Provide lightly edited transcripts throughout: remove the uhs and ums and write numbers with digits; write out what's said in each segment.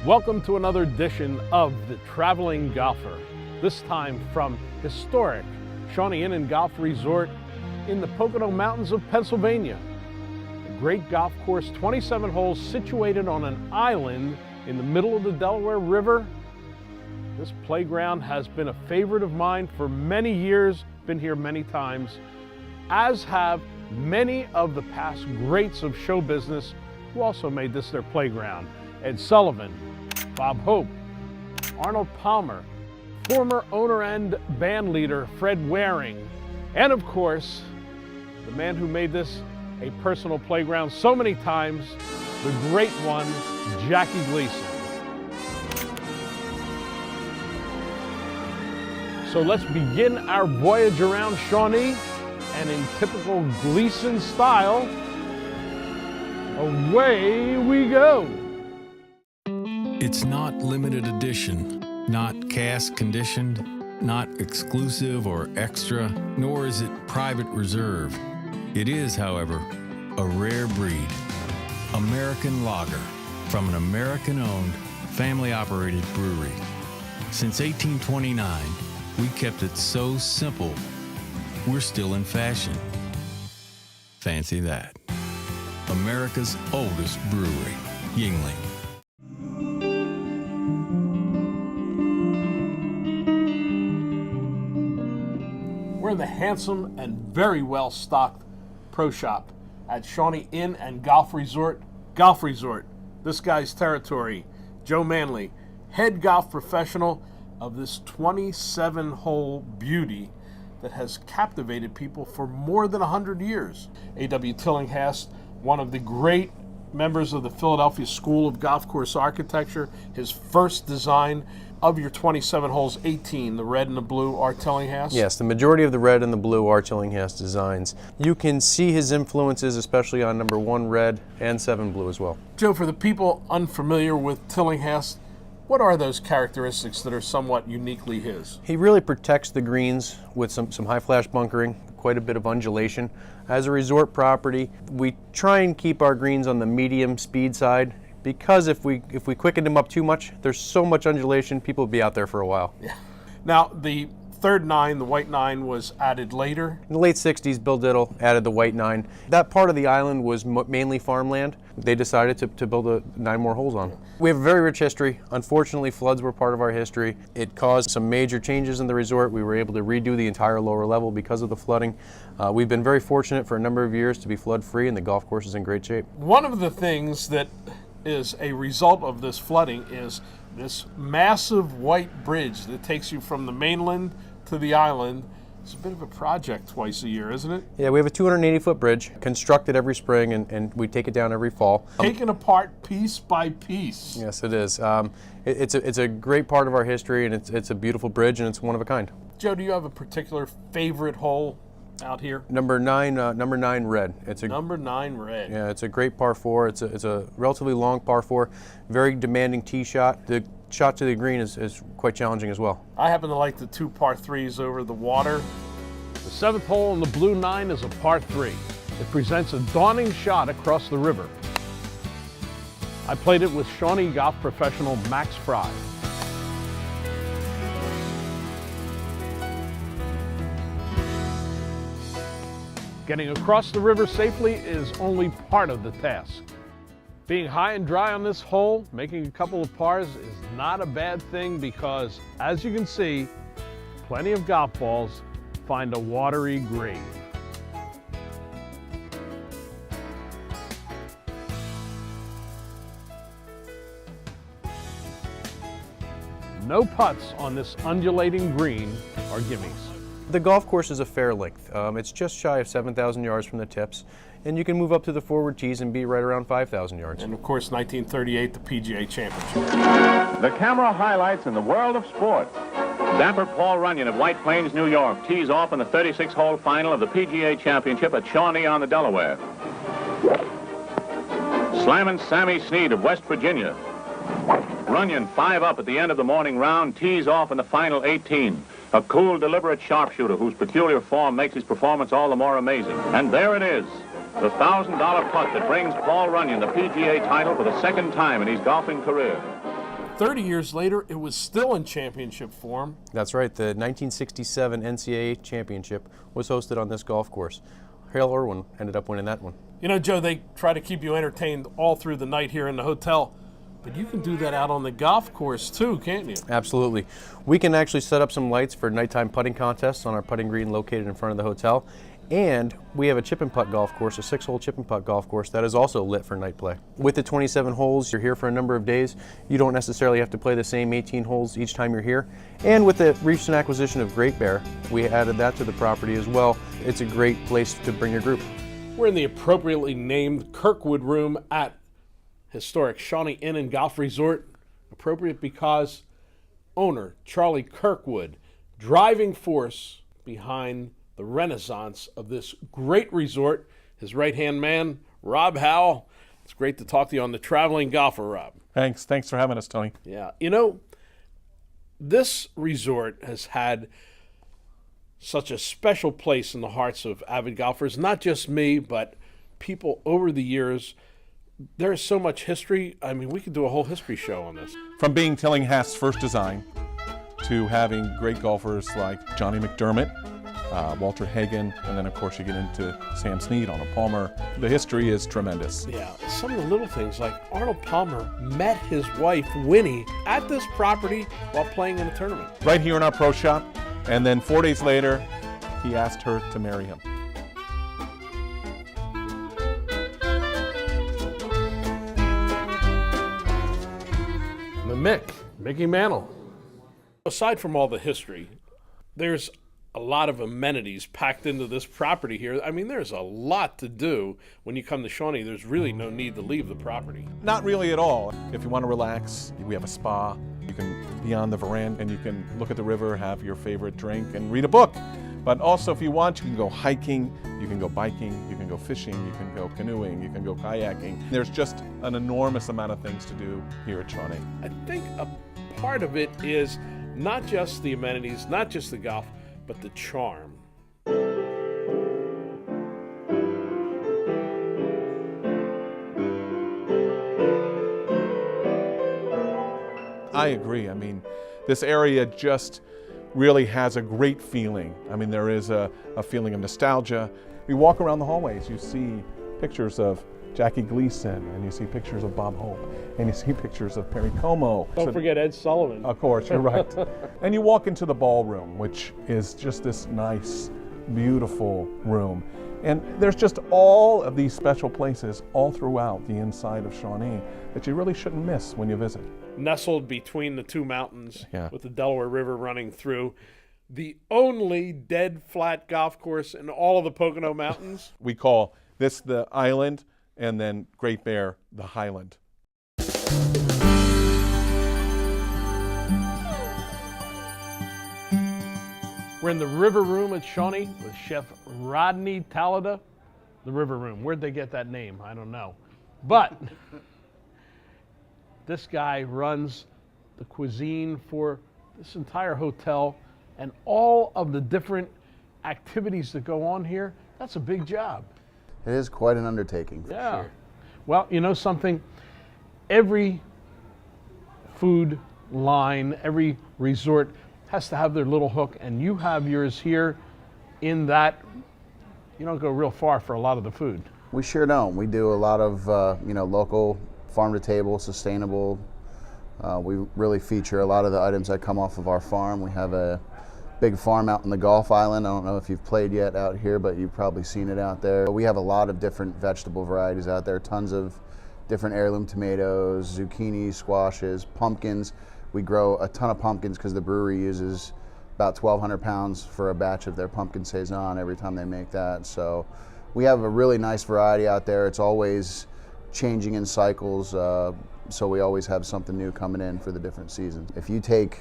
Welcome to another edition of The Traveling Golfer, this time from historic Shawnee Inn and Golf Resort in the Pocono Mountains of Pennsylvania. A great golf course, 27 holes situated on an island in the middle of the Delaware River. This playground has been a favorite of mine for many years, been here many times, as have many of the past greats of show business who also made this their playground. Ed Sullivan, Bob Hope, Arnold Palmer, former owner and band leader Fred Waring, and of course, the man who made this a personal playground so many times, the great one, Jackie Gleason. So let's begin our voyage around Shawnee, and in typical Gleason style, away we go. It's not limited edition, not cast conditioned, not exclusive or extra, nor is it private reserve. It is, however, a rare breed. American lager from an American-owned, family-operated brewery. Since 1829, we kept it so simple, we're still in fashion. Fancy that. America's oldest brewery, Yuengling. We're in the handsome and very well-stocked pro shop at Shawnee Inn and Golf Resort. Golf Resort, this guy's territory. Joe Manley, head golf professional of this 27-hole beauty that has captivated people for more than 100 years. A.W. Tillinghast, one of the great members of the Philadelphia School of Golf Course Architecture, his first design of your 27 holes, 18, the red and the blue, are Tillinghast? Yes, the majority of the red and the blue are Tillinghast designs. You can see his influences, especially on number 1 red and 7 blue as well. Joe, for the people unfamiliar with Tillinghast, what are those characteristics that are somewhat uniquely his? He really protects the greens with some high flash bunkering, quite a bit of undulation. As a resort property, we try and keep our greens on the medium speed side, because if we quicken them up too much, there's so much undulation, people will be out there for a while. Yeah. Now, the third 9, the white 9, was added later. In the late 60s, Bill Diddle added the white 9. That part of the island was mainly farmland. They decided to build 9 more holes on. We have a very rich history. Unfortunately, floods were part of our history. It caused some major changes in the resort. We were able to redo the entire lower level because of the flooding. We've been very fortunate for a number of years to be flood-free, and the golf course is in great shape. One of the things that is a result of this flooding is this massive white bridge that takes you from the mainland to the island. It's a bit of a project twice a year, isn't it? Yeah, we have a 280-foot bridge constructed every spring, and we take it down every fall. Taken apart piece by piece. Yes, it is. It's a great part of our history, and it's a beautiful bridge, and it's one of a kind. Joe, do you have a particular favorite hole out here? Number 9 red. Number 9 red. Yeah, it's a great par 4. It's a relatively long par 4, very demanding tee shot. The shot to the green is quite challenging as well. I happen to like the 2 par 3s over the water. The 7th hole in the blue 9 is a par 3. It presents a daunting shot across the river. I played it with Shawnee golf professional Max Fry. Getting across the river safely is only part of the task. Being high and dry on this hole, making a couple of pars is not a bad thing because, as you can see, plenty of golf balls find a watery grave. No putts on this undulating green are gimmies. The golf course is a fair length. It's just shy of 7,000 yards from the tips, and you can move up to the forward tees and be right around 5,000 yards. And of course, 1938, the PGA Championship. The camera highlights in the world of sport. Dapper Paul Runyan of White Plains, New York, tees off in the 36-hole final of the PGA Championship at Shawnee on the Delaware. Slammin' Sammy Snead of West Virginia. Runyan, 5 up at the end of the morning round, tees off in the final 18. A cool, deliberate sharpshooter whose peculiar form makes his performance all the more amazing. And there it is, the $1,000 putt that brings Paul Runyan the PGA title for the second time in his golfing career. 30 years later, it was still in championship form. That's right. The 1967 NCAA championship was hosted on this golf course. Hale Irwin ended up winning that one. You know, Joe, they try to keep you entertained all through the night here in the hotel, but you can do that out on the golf course too, can't you? Absolutely. We can actually set up some lights for nighttime putting contests on our putting green located in front of the hotel. And we have a chip and putt golf course, a 6-hole chip and putt golf course that is also lit for night play. With the 27 holes, you're here for a number of days. You don't necessarily have to play the same 18 holes each time you're here. And with the recent acquisition of Great Bear, we added that to the property as well. It's a great place to bring your group. We're in the appropriately named Kirkwood room at historic Shawnee Inn and Golf Resort. Appropriate because owner Charlie Kirkwood, driving force behind the renaissance of this great resort, his right-hand man, Rob Howell. It's great to talk to you on the Traveling Golfer, Rob. Thanks for having us, Tony. Yeah, you know, this resort has had such a special place in the hearts of avid golfers, not just me, but people over the years. There's so much history. I mean, we could do a whole history show on this. From being Tillinghaast's first design to having great golfers like Johnny McDermott, Walter Hagen, and then of course you get into Sam Snead, Arnold Palmer. The history is tremendous. Yeah, some of the little things like Arnold Palmer met his wife Winnie at this property while playing in a tournament. Right here in our pro shop, and then 4 days later, he asked her to marry him. The Mickey Mantle. Aside from all the history, there's a lot of amenities packed into this property here. I mean, there's a lot to do when you come to Shawnee. There's really no need to leave the property. Not really at all. If you want to relax, we have a spa. You can be on the veranda and you can look at the river, have your favorite drink, and read a book. But also, if you want, you can go hiking, you can go biking, you can go fishing, you can go canoeing, you can go kayaking. There's just an enormous amount of things to do here at Shawnee. I think a part of it is not just the amenities, not just the golf, but the charm. I agree. I mean, this area just really has a great feeling. I mean, there is a feeling of nostalgia. We walk around the hallways, you see pictures of Jackie Gleason, and you see pictures of Bob Hope, and you see pictures of Perry Como. Don't forget Ed Sullivan. Of course, you're right. And you walk into the ballroom, which is just this nice, beautiful room. And there's just all of these special places all throughout the inside of Shawnee that you really shouldn't miss when you visit. Nestled between the two mountains, Yeah. with the Delaware River running through, the only dead flat golf course in all of the Pocono Mountains. We call this the island, and then Great Bear the highland. We're in the River Room at Shawnee with Chef Rodney Talada. The River Room. Where'd they get that name? I don't know. But this guy runs the cuisine for this entire hotel and all of the different activities that go on here. That's a big job. It is quite an undertaking. For Yeah. Sure. Well, you know something? Every food line, every resort has to have their little hook, and you have yours here in that you don't go real far for a lot of the food. We sure don't. We do a lot of local, farm to table, sustainable. We really feature a lot of the items that come off of our farm. We have a big farm out in the Gulf Island. I don't know if you've played yet out here, but you've probably seen it out there. We have a lot of different vegetable varieties out there, tons of different heirloom tomatoes, zucchini, squashes, pumpkins. We grow a ton of pumpkins because the brewery uses about 1,200 pounds for a batch of their pumpkin saison every time they make that. So we have a really nice variety out there. It's always changing in cycles, so we always have something new coming in for the different seasons. If you take,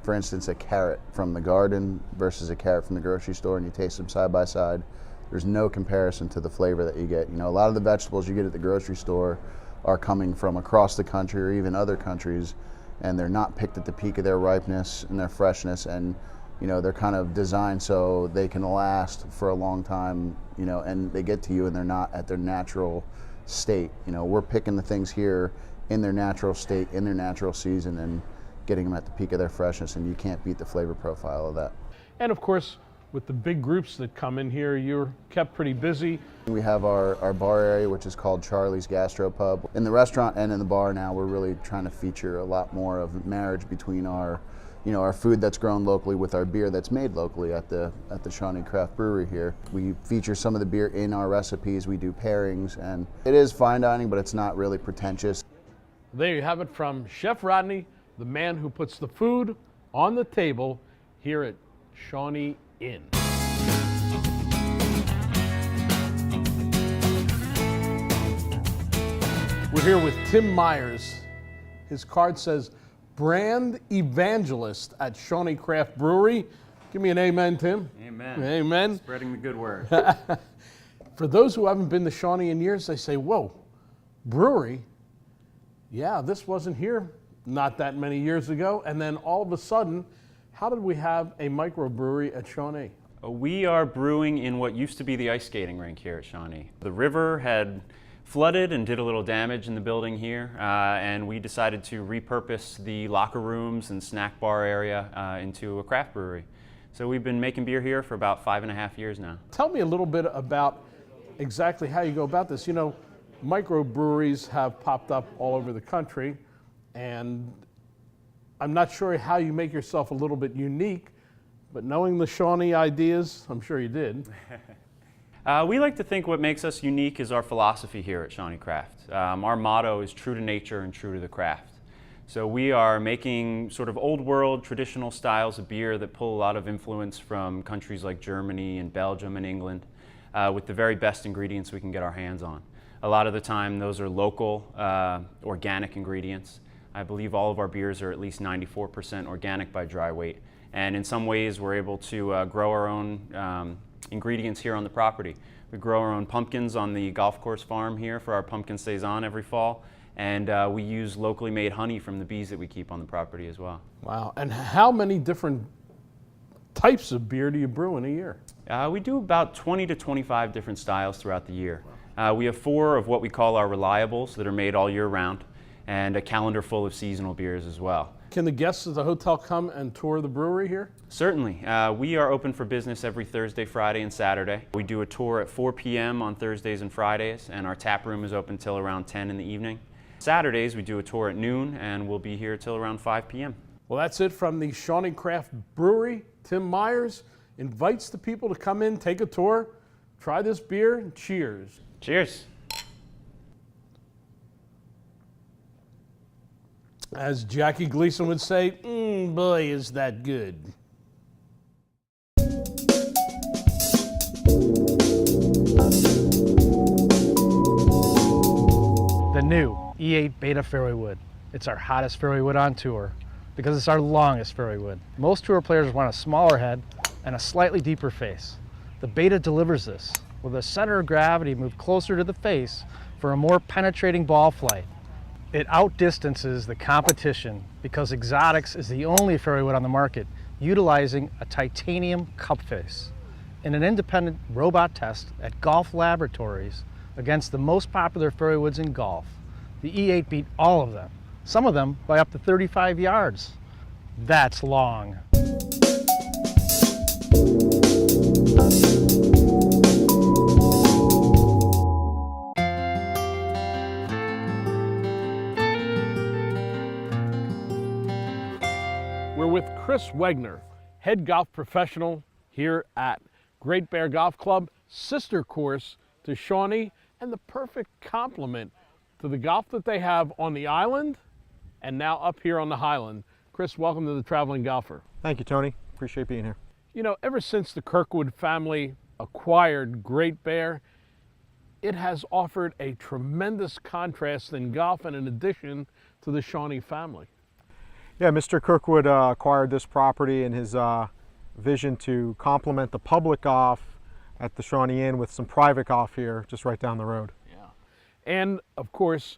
for instance, a carrot from the garden versus a carrot from the grocery store and you taste them side by side, there's no comparison to the flavor that you get. You know, a lot of the vegetables you get at the grocery store are coming from across the country or even other countries, and they're not picked at the peak of their ripeness and their freshness, and you know, they're kind of designed so they can last for a long time, you know, and they get to you and they're not at their natural state. You know, we're picking the things here in their natural state, in their natural season, and getting them at the peak of their freshness, and you can't beat the flavor profile of that. And of course, with the big groups that come in here, you're kept pretty busy. We have our bar area, which is called Charlie's Gastropub. In the restaurant and in the bar now, we're really trying to feature a lot more of marriage between our, our food that's grown locally with our beer that's made locally at the Shawnee Craft Brewery here. We feature some of the beer in our recipes. We do pairings, and it is fine dining, but it's not really pretentious. There you have it from Chef Rodney, the man who puts the food on the table here at Shawnee Inn. We're here with Tim Myers. His card says brand evangelist at Shawnee Craft Brewery. Give me an amen, Tim. Amen. Amen. Spreading the good word. For those who haven't been to Shawnee in years, they say, whoa, brewery? Yeah, this wasn't here not that many years ago. And then all of a sudden, how did we have a microbrewery at Shawnee? We are brewing in what used to be the ice skating rink here at Shawnee. The river had flooded and did a little damage in the building here, and we decided to repurpose the locker rooms and snack bar area into a craft brewery. So we've been making beer here for about 5.5 years now. Tell me a little bit about exactly how you go about this. You know, microbreweries have popped up all over the country, and I'm not sure how you make yourself a little bit unique, but knowing the Shawnee ideas, I'm sure you did. We like to think what makes us unique is our philosophy here at Shawnee Craft. Our motto is true to nature and true to the craft. So we are making sort of old world traditional styles of beer that pull a lot of influence from countries like Germany and Belgium and England with the very best ingredients we can get our hands on. A lot of the time those are local, organic ingredients. I believe all of our beers are at least 94% organic by dry weight. And in some ways we're able to grow our own ingredients here on the property. We grow our own pumpkins on the golf course farm here for our pumpkin saison every fall. And we use locally made honey from the bees that we keep on the property as well. Wow, and how many different types of beer do you brew in a year? We do about 20 to 25 different styles throughout the year. We have 4 of what we call our reliables that are made all year round, and a calendar full of seasonal beers as well. Can the guests of the hotel come and tour the brewery here? Certainly. We are open for business every Thursday, Friday, and Saturday. We do a tour at 4 p.m. on Thursdays and Fridays, and our tap room is open till around 10 in the evening. Saturdays, we do a tour at noon, and we'll be here till around 5 p.m. Well, that's it from the Shawnee Craft Brewery. Tim Myers invites the people to come in, take a tour, try this beer, and cheers. Cheers. As Jackie Gleason would say, boy, is that good. The new E8 Beta Fairway Wood. It's our hottest fairway wood on tour because it's our longest fairway wood. Most tour players want a smaller head and a slightly deeper face. The Beta delivers this, with the center of gravity moved closer to the face for a more penetrating ball flight. It outdistances the competition because Exotics is the only fairway wood on the market utilizing a titanium cup face. In an independent robot test at Golf Laboratories against the most popular fairway woods in golf, the E8 beat all of them, some of them by up to 35 yards. That's long. We're with Chris Wegner, head golf professional here at Great Bear Golf Club, sister course to Shawnee, and the perfect complement to the golf that they have on the island and now up here on the Highland. Chris, welcome to the Traveling Golfer. Thank you, Tony. Appreciate being here. You know, ever since the Kirkwood family acquired Great Bear, it has offered a tremendous contrast in golf and in addition to the Shawnee family. Yeah, Mr. Kirkwood acquired this property in his vision to complement the public golf at the Shawnee Inn with some private golf here just right down the road. Yeah. And of course,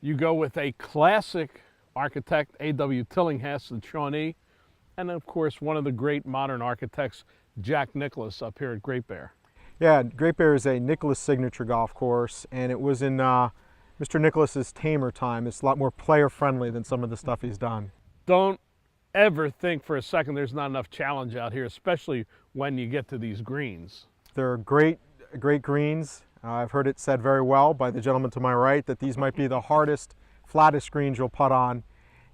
you go with a classic architect, A.W. Tillinghast at Shawnee, and of course, one of the great modern architects, Jack Nicklaus, up here at Great Bear. Yeah, Great Bear is a Nicklaus signature golf course, and it was in Mr. Nicholas's tamer time. It's a lot more player friendly than some of the stuff he's done. Don't ever think for a second there's not enough challenge out here, especially when you get to these greens. They're great greens. I've heard it said very well by the gentleman to my right that these might be the hardest, flattest greens you'll putt on,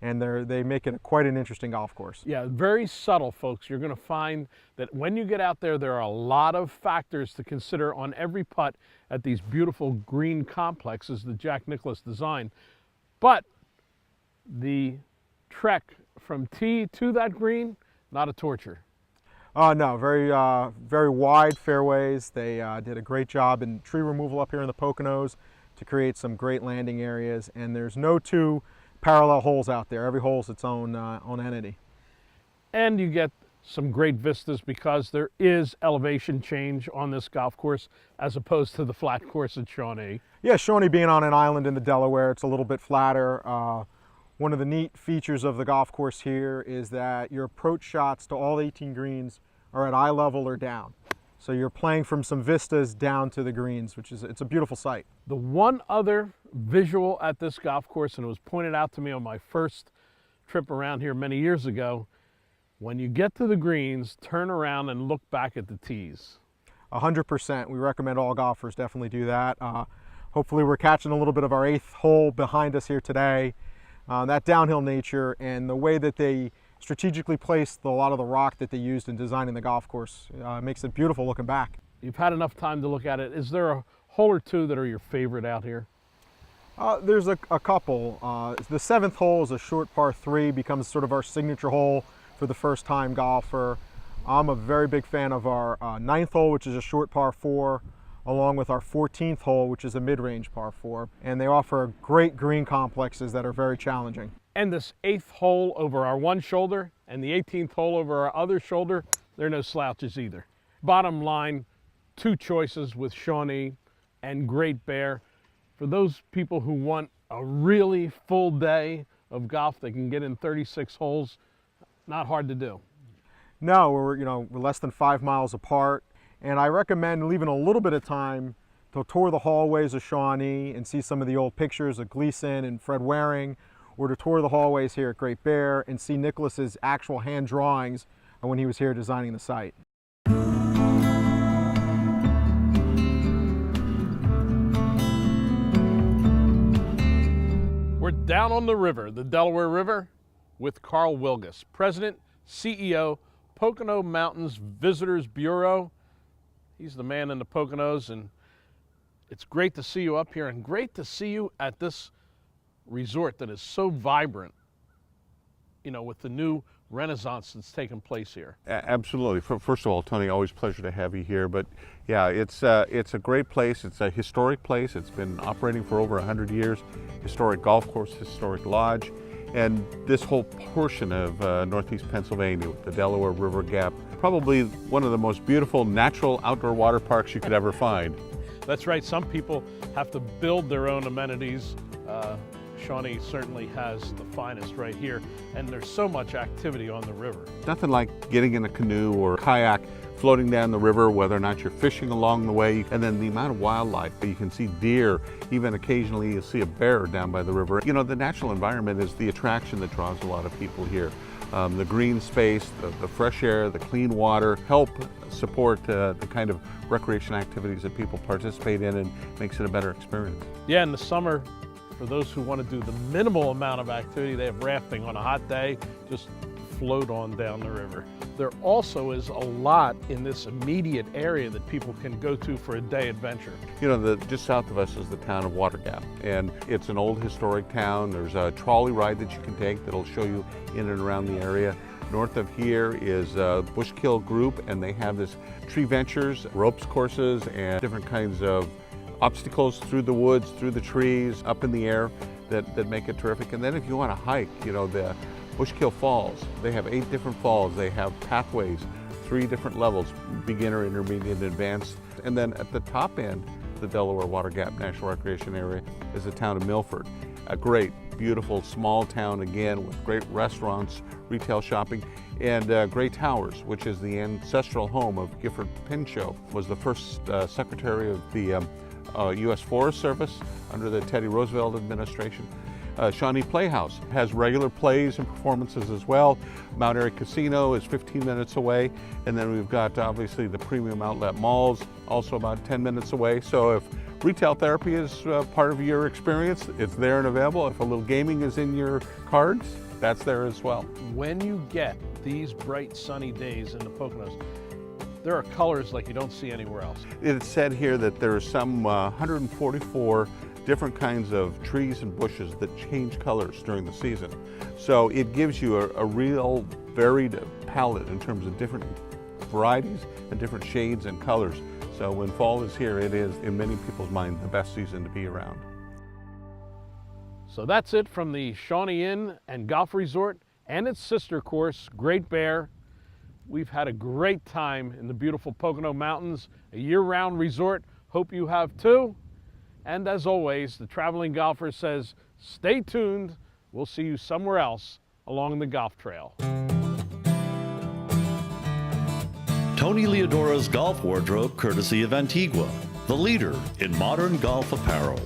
and they make it quite an interesting golf course. Yeah, very subtle, folks. You're going to find that when you get out there, there are a lot of factors to consider on every putt at these beautiful green complexes that Jack Nicklaus designed. But the trek from tee to that green, not a torture. No, very wide fairways. They did a great job in tree removal up here in the Poconos to create some great landing areas, and there's no two parallel holes out there. Every hole's its own entity. And you get some great vistas because there is elevation change on this golf course as opposed to the flat course at Shawnee. Yeah, Shawnee being on an island in the Delaware, it's a little bit flatter. One of the neat features of the golf course here is that your approach shots to all 18 greens are at eye level or down. So you're playing from some vistas down to the greens, which is, it's a beautiful sight. The one other visual at this golf course, and it was pointed out to me on my first trip around here many years ago, when you get to the greens, turn around and look back at the tees. 100%. We recommend all golfers definitely do that. Hopefully we're catching a little bit of our 8th hole behind us here today. That downhill nature and the way that they strategically placed a lot of the rock that they used in designing the golf course makes it beautiful looking back. You've had enough time to look at it. Is there a hole or two that are your favorite out here? There's a couple. The 7th hole is a short par 3, becomes sort of our signature hole for the first time golfer. I'm a very big fan of our 9th hole, which is a short par 4, along with our 14th hole, which is a mid-range par 4. And they offer great green complexes that are very challenging. And this 8th hole over our one shoulder and the 18th hole over our other shoulder, they're no slouches either. Bottom line, 2 choices with Shawnee and Great Bear. For those people who want a really full day of golf, they can get in 36 holes. Not hard to do. No, we're less than 5 miles apart. And I recommend leaving a little bit of time to tour the hallways of Shawnee and see some of the old pictures of Gleason and Fred Waring, or to tour the hallways here at Great Bear and see Nicholas's actual hand drawings when he was here designing the site. We're down on the river, the Delaware River, with Carl Wilgus, President, CEO, Pocono Mountains Visitors Bureau. He's the man in the Poconos, and it's great to see you up here and great to see you at this resort that is so vibrant, with the new renaissance that's taken place here. Absolutely. First of all, Tony, always a pleasure to have you here. But yeah, it's a great place. It's a historic place. It's been operating for over 100 years. Historic golf course, historic lodge. And this whole portion of northeast Pennsylvania with the Delaware River Gap, probably one of the most beautiful natural outdoor water parks you could ever find. That's right. Some people have to build their own amenities. Shawnee certainly has the finest right here, and there's so much activity on the river. Nothing like getting in a canoe or kayak, floating down the river, whether or not you're fishing along the way, and then the amount of wildlife. You can see deer, even occasionally you'll see a bear down by the river. The natural environment is the attraction that draws a lot of people here. The green space, the fresh air, the clean water help support the kind of recreation activities that people participate in, and makes it a better experience. Yeah, in the summer, for those who want to do the minimal amount of activity, they have rafting on a hot day, just float on down the river. There also is a lot in this immediate area that people can go to for a day adventure. Just south of us is the town of Water Gap, and it's an old historic town. There's a trolley ride that you can take that'll show you in and around the area. North of here is Bushkill Group, and they have this tree ventures, ropes courses, and different kinds of obstacles through the woods, through the trees, up in the air that make it terrific. And then if you want to hike, the Bushkill Falls, they have 8 different falls. They have pathways, 3 different levels, beginner, intermediate, and advanced. And then at the top end, the Delaware Water Gap National Recreation Area is the town of Milford. A great, beautiful, small town again with great restaurants, retail shopping, and Gray Towers, which is the ancestral home of Gifford Pinchot, was the first secretary of the U.S. Forest Service under the Teddy Roosevelt administration. Shawnee Playhouse has regular plays and performances as well. Mount Airy Casino is 15 minutes away. And then we've got obviously the premium outlet malls, also about 10 minutes away. So if retail therapy is part of your experience, it's there and available. If a little gaming is in your cards, that's there as well. When you get these bright sunny days in the Poconos, there are colors like you don't see anywhere else. It's said here that there are some 144 different kinds of trees and bushes that change colors during the season. So it gives you a real varied palette in terms of different varieties and different shades and colors. So when fall is here, it is, in many people's mind, the best season to be around. So that's it from the Shawnee Inn and Golf Resort and its sister course, Great Bear. We've had a great time in the beautiful Pocono Mountains, a year-round resort. Hope you have too. And as always, the traveling golfer says, stay tuned. We'll see you somewhere else along the golf trail. Tony Leodora's golf wardrobe, courtesy of Antigua, the leader in modern golf apparel.